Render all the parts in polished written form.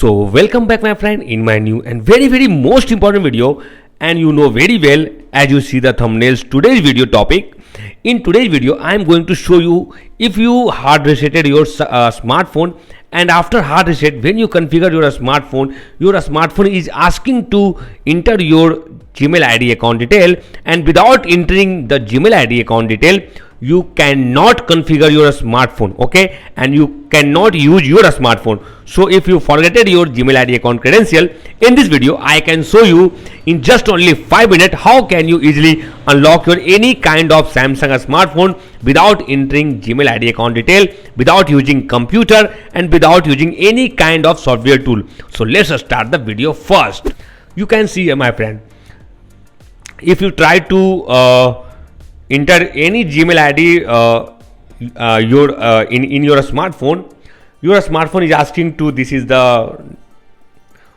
So welcome back my friend in my new and very most important video, and you know very well as you see the thumbnails today's video topic. In today's video I am going to show you if you hard resetted your smartphone, and after hard reset when you configure your smartphone is asking to enter your Gmail ID account detail, and without entering the Gmail ID account detail you cannot configure your smartphone, okay, and you cannot use your smartphone. So if you forgetted your Gmail ID account credential, in this video I can show you in just only 5 minutes how can you easily unlock your any kind of Samsung smartphone without entering Gmail ID account detail, without using computer and without using any kind of software tool. So let's start the video first. You can see here my friend, if you try to enter any Gmail ID in your smartphone is asking to, this is the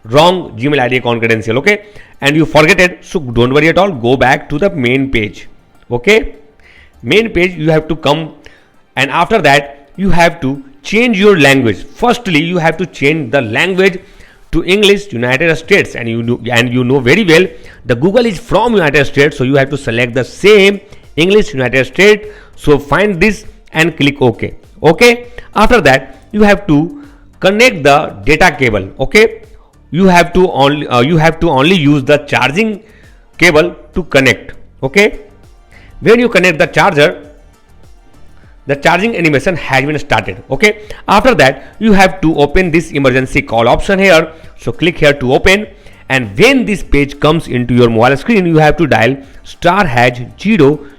wrong Gmail ID account credential, okay, and you forget it. So don't worry at all, go back to the main page, okay. Main page you have to come, and after that you have to change your language. Firstly you have to change the language to English United States, and you know very well the Google is from United States, so you have to select the same English United States. So find this and click OK. After that you have to connect the data cable, okay. You have to only use the charging cable to connect, okay. When you connect the charger, the charging animation has been started, okay. After that you have to open this emergency call option here. So click here to open, and when this page comes into your mobile screen you have to dial *#0*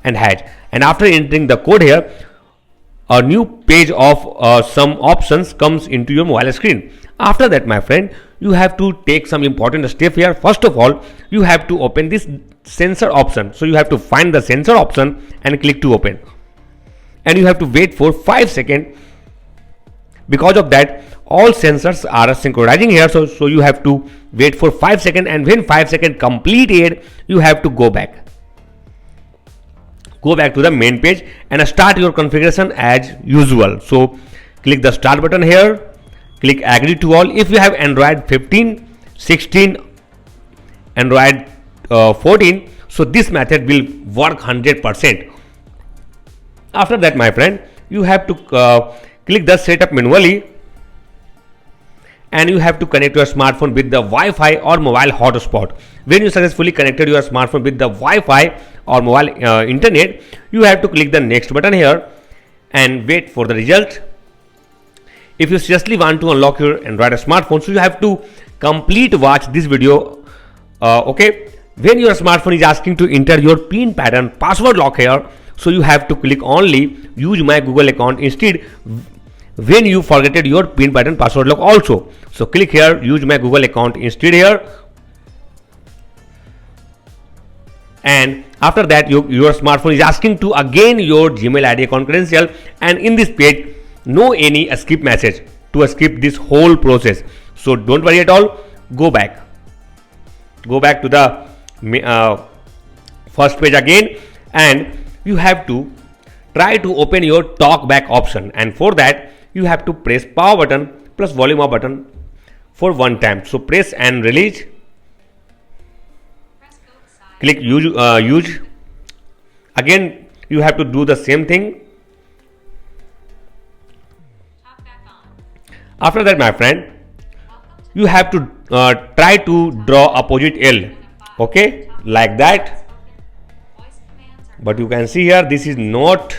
and #, and after entering the code here a new page of some options comes into your mobile screen. After that my friend, you have to take some important step here. First of all you have to open this sensor option. So you have to find the sensor option and click to open, and you have to wait for 5 seconds. Because of that all sensors are synchronizing here, so you have to wait for 5 seconds, and when 5 seconds completed you have to go back to the main page and start your configuration as usual. So click the start button here, click agree to all. If you have Android 15, 16, Android 14, so this method will work 100%. After that my friend, you have to click the setup manually, and you have to connect your smartphone with the Wi-Fi or mobile hotspot. When you successfully connected your smartphone with the Wi-Fi or mobile internet, you have to click the next button here and wait for the result. If you seriously want to unlock your Android smartphone, so you have to watch this video, okay. When your smartphone is asking to enter your PIN pattern password lock here, so you have to click only use my Google account instead when you forgetted your PIN pattern password lock also. So click here use my Google account instead here, and after that your smartphone is asking to again your Gmail ID account credential, and in this page no any skip message to skip this whole process. So don't worry at all, go back to the first page again, and you have to try to open your TalkBack option, and for that you have to press power button plus volume up button for one time. So press and release, click use. Again you have to do the same thing. After that my friend, you have to try to draw opposite L, okay, like that. But you can see here this is not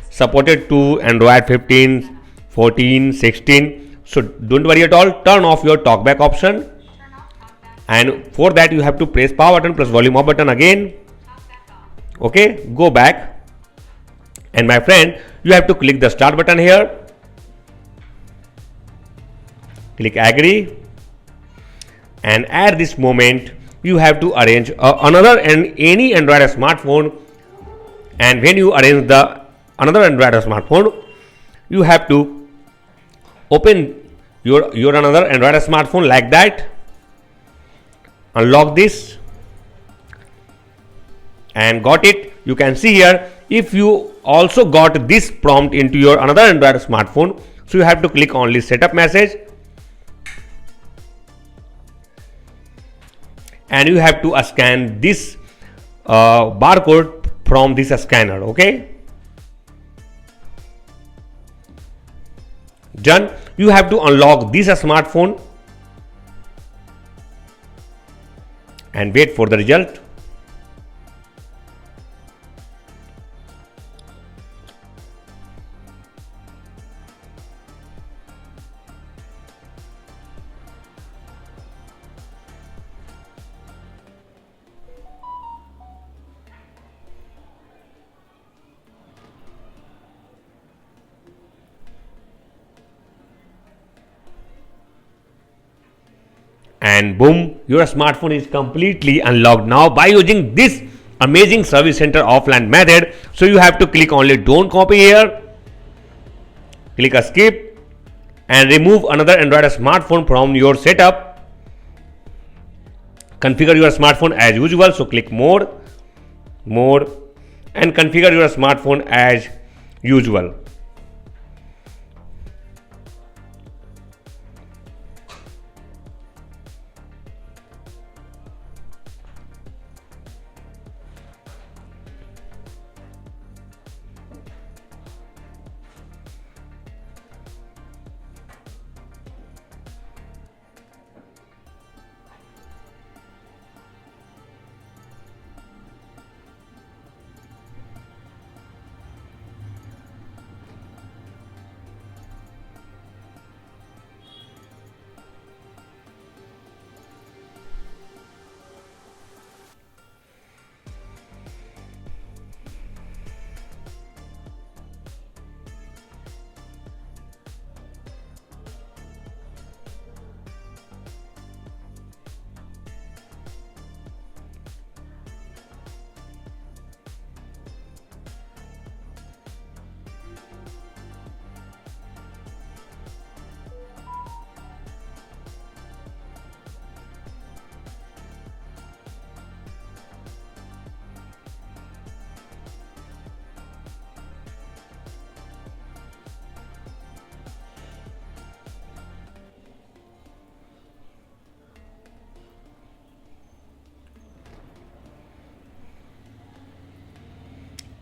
supported to Android 15, 14, 16. So don't worry at all, turn off your TalkBack option, and for that you have to press power button plus volume up button again, okay. Go back, and my friend you have to click the start button here, click agree, and at this moment you have to arrange another and any Android smartphone. And when you arrange the another Android smartphone, you have to open your another Android smartphone like that, unlock this, and got it. You can see here if you also got this prompt into your another Android smartphone, so you have to click only setup message, and you have to scan this barcode from this scanner. Okay, done. You have to unlock this smartphone and wait for the result. And boom, your smartphone is completely unlocked now by using this amazing service center offline method. So you have to click only don't copy here, click a skip and remove another Android smartphone from your setup. Configure your smartphone as usual, so click more and configure your smartphone as usual.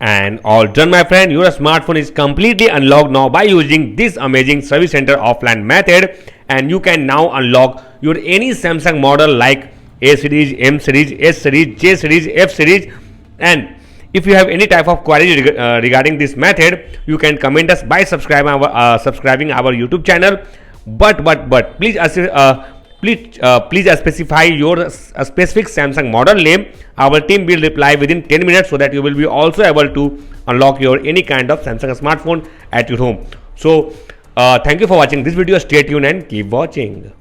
And all done, my friend. Your smartphone is completely unlocked now by using this amazing service center offline method, and you can now unlock your any Samsung model like A series, M series, S series, J series, F series. And if you have any type of query regarding this method, you can comment us by subscribing our YouTube channel. But please please specify your specific Samsung model name. Our team will reply within 10 minutes, so that you will be also able to unlock your any kind of Samsung smartphone at your home. So thank you for watching this video. Stay tuned and keep watching.